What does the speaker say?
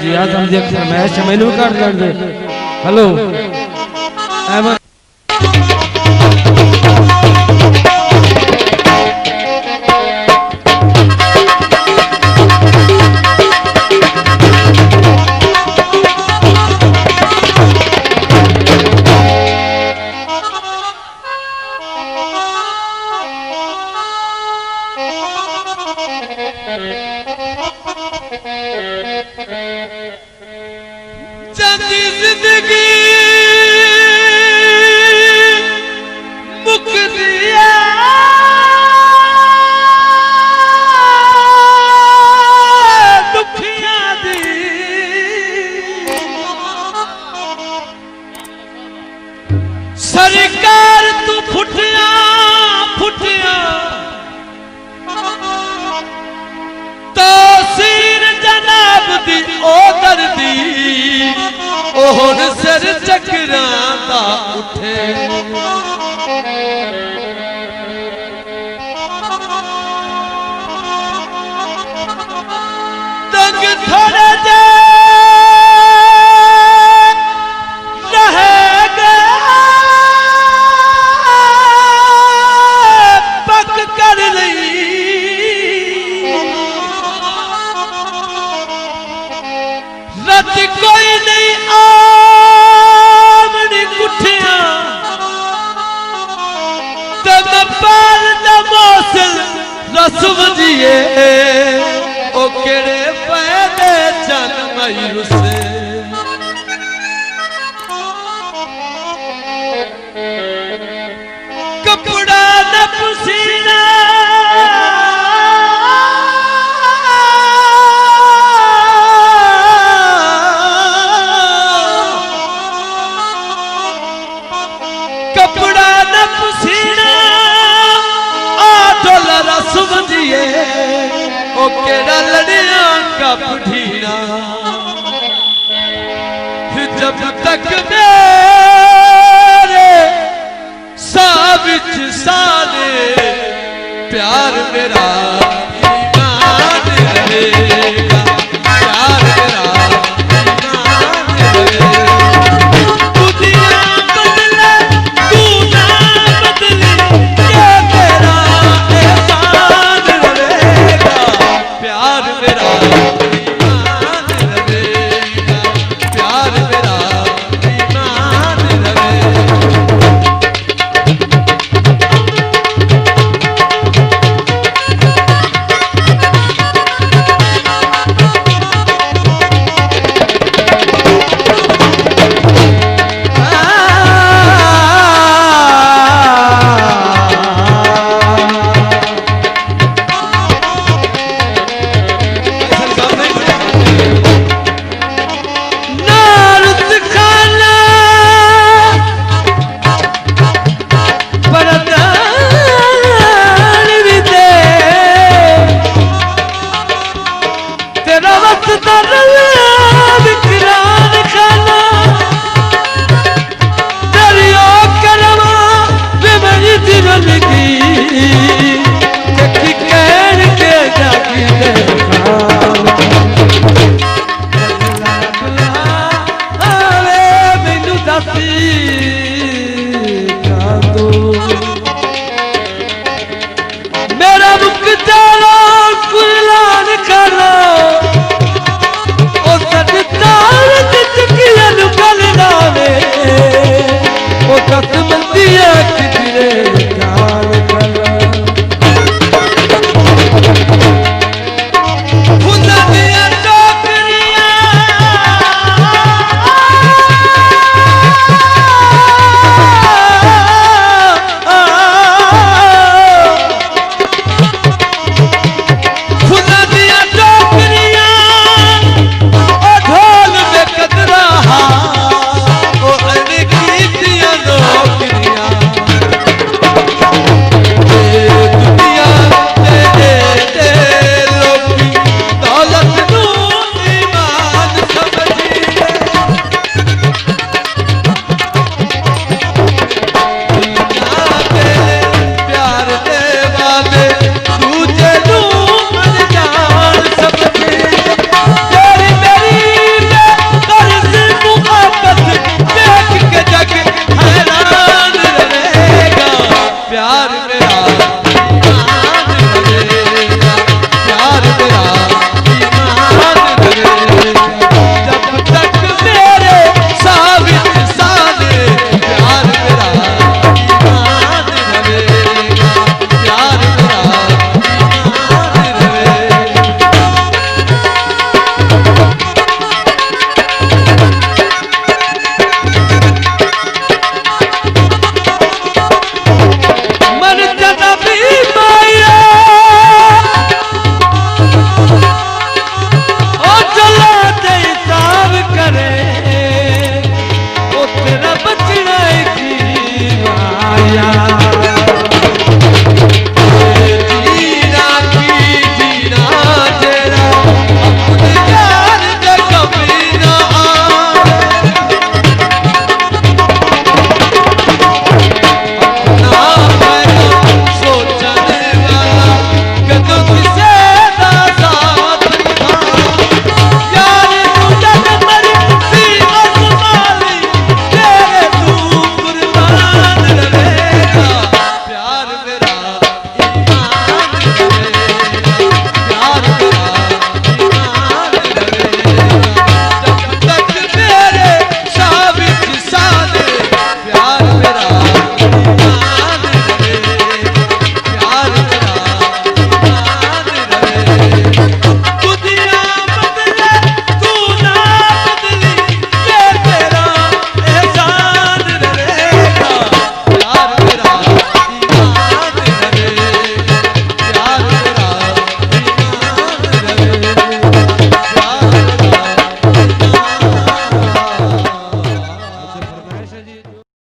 जी आजम देख फरमाइश मैनू कर दे। हेलो एमन जिंदगी मुक दिया दुखिया दी सरकार तू फुटिया फुटिया तासीर जनाब दी ओ दर्दी ओहर सिर चकराता उठे तंग थोड़े जे रहेगा पक कर ली रत कोई नहीं आमनी कुठिया तब पाल नमोसल रसम जिए ओ केड़े पैदे चन मयूर से कपड़ा न पसीना कपड़ा न पसीना आटोला रसम जिए ओ केड़ा लड़िया कप ढीना जब तक मेरे साबित साले प्यार मेरा ईमान रहेगा प्यार मेरा